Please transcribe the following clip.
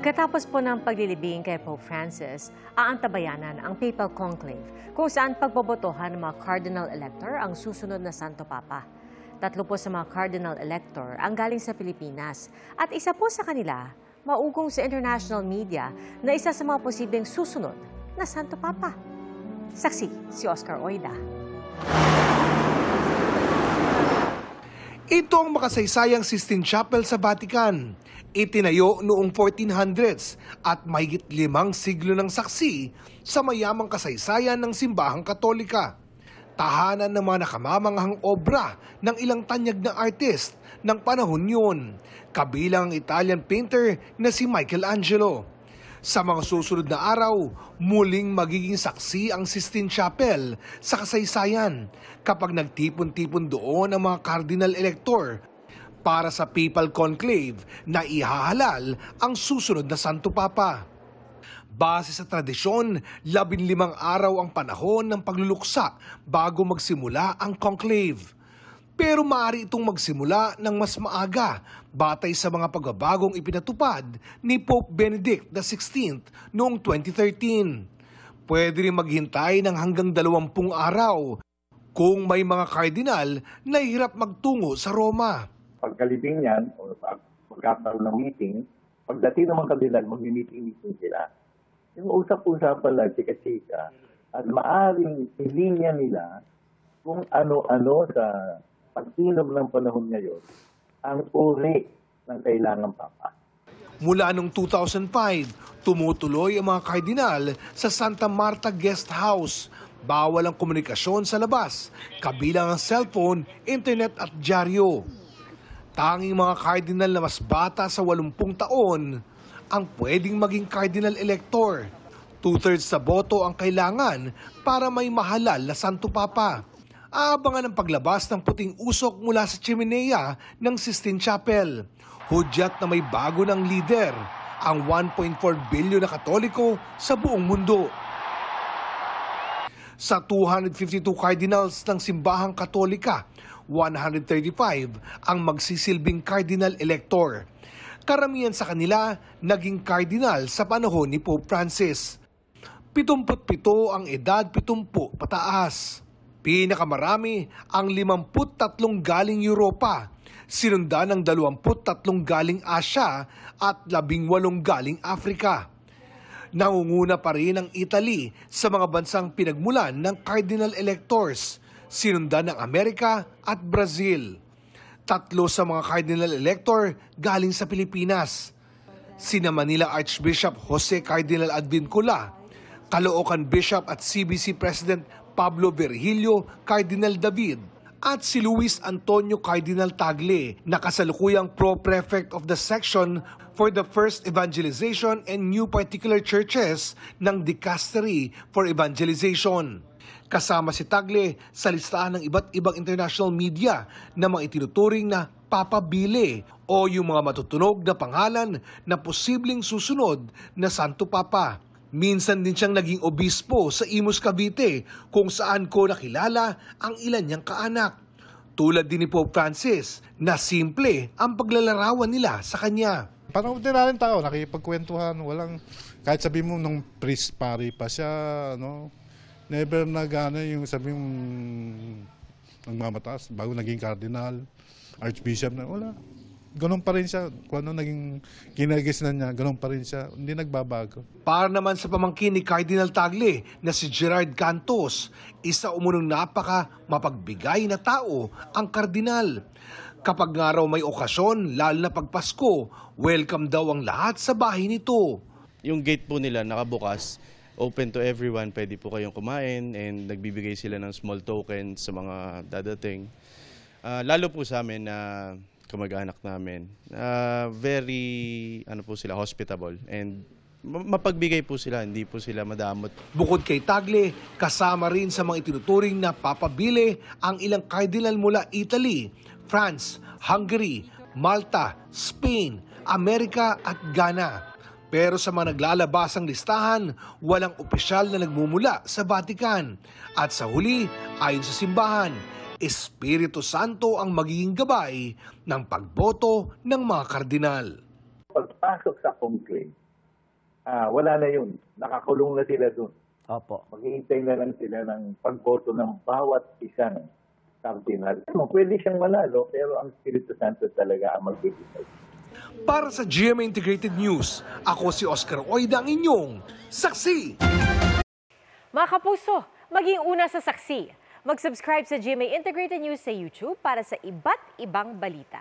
Pagkatapos po ng paglilibing kay Pope Francis, aantabayanan ang Papal Conclave kung saan pagbobotohan ng mga Cardinal Elector ang susunod na Santo Papa. 3 po sa mga Cardinal Elector ang galing sa Pilipinas at isa po sa kanila maugong sa international media na isa sa mga posibleng susunod na Santo Papa. Saksi si Oscar Oida. Ito ang makasaysayang Sistine Chapel sa Vatican. Itinayo noong 1400s at mahigit 5 siglo ng saksi sa mayamang kasaysayan ng simbahang Katolika. Tahanan ng mga nakamamanghang obra ng ilang tanyag na artist ng panahon yun, kabilang ang Italian painter na si Michelangelo. Sa mga susunod na araw, muling magiging saksi ang Sistine Chapel sa kasaysayan kapag nagtipon-tipon doon ang mga Cardinal Elector para sa Papal Conclave na ihahalal ang susunod na Santo Papa. Base sa tradisyon, 15 araw ang panahon ng pagluluksa bago magsimula ang conclave. Pero maaari itong magsimula ng mas maaga batay sa mga pagbabagong ipinatupad ni Pope Benedict XVI noong 2013. Pwede rin maghintay ng hanggang 20 araw kung may mga kardinal na hirap magtungo sa Roma. Pagkalibing niyan, o pagkakaroon ng meeting, pagdating ng mga kardinal, mag-meeting sila. Yung usap-usapan lang, chika-chika, at maaring ilinya nila kung ano-ano sa pagtinom ng panahon ngayon ang uri ng kailangang papa. Mula noong 2005, tumutuloy ang mga kardinal sa Santa Marta Guest House. Bawal ang komunikasyon sa labas, kabilang ang cellphone, internet at dyaryo. Tanging mga kardinal na mas bata sa 80 taon ang pwedeng maging Cardinal Elector. 2/3 sa boto ang kailangan para may mahalal na Santo Papa. Aabangan ang paglabas ng puting usok mula sa chimenea ng Sistine Chapel. Hudyat na may bago ng leader, ang 1.4 bilyon na Katoliko sa buong mundo. Sa 252 cardinals ng simbahang Katolika, 135 ang magsisilbing Cardinal Elector. Karamihan sa kanila naging cardinal sa panahon ni Pope Francis. 77 ang edad 70 pataas. Pinakamarami ang 53 galing Europa, sinundan ng 23 galing Asya at 18 galing Africa. Nangunguna pa rin ang Italy sa mga bansang pinagmulan ng Cardinal Electors, sinundan ng Amerika at Brazil. 3 sa mga Cardinal Elector galing sa Pilipinas. Sina Manila Archbishop Jose Cardinal Advincula, Caloocan Bishop at CBC President Pablo Virgilio Cardinal David, at si Luis Antonio Cardinal Tagle, na kasalukuyang Pro-Prefect of the Section for the First Evangelization and New Particular Churches ng Dicastery for Evangelization. Kasama si Tagle sa listahan ng iba't ibang international media na mga itinuturing na papabile o yung mga matutunog na pangalan na posibleng susunod na Santo Papa. Minsan din siyang naging obispo sa Imus, Cavite, kung saan ko nakilala ang ilan niyang kaanak. Tulad din ni Pope Francis na simple ang paglalarawan nila sa kanya. Parang ordinaryong tao, nakikipagkwentuhan, walang, kahit sabi mo nung priest pari pa siya, no? Never yung sabi mong nagmamataas, bago naging cardinal, archbishop na, wala. Ganun pa rin siya. Kung ano naging kinagisnan niya, ganun pa rin siya. Hindi nagbabago. Para naman sa pamangkin ni Cardinal Tagle na si Gerard Cantos, isa umunong napaka mapagbigay na tao ang kardinal. Kapag nga raw may okasyon, lalo na pag Pasko, welcome daw ang lahat sa bahay nito. Yung gate po nila nakabukas, open to everyone, pwede po kayong kumain, and nagbibigay sila ng small tokens sa mga dadating. Lalo po sa amin na kamag-anak namin, very po sila, hospitable, and mapagbigay po sila, hindi po sila madamot. Bukod kay Tagle, kasama rin sa mga itinuturing na papabili ang ilang cardinal mula Italy, France, Hungary, Malta, Spain, Amerika at Ghana. Pero sa mga naglalabasang listahan, walang opisyal na nagmumula sa Vatican. At sa huli, ayon sa simbahan, Espiritu Santo ang magiging gabay ng pagboto ng mga kardinal. Pagpasok sa conclave, wala na yun. Nakakulong na sila doon. Opo. Maghihintay na lang sila ng pagboto ng bawat isang cardinal. Pwede siyang manalo, pero ang Espiritu Santo talaga ang magbibigay. Para sa GMA Integrated News, ako si Oscar Oida, ang inyong saksi. Mga kapuso, maging una sa saksi. Mag-subscribe sa GMA Integrated News sa YouTube para sa iba't ibang balita.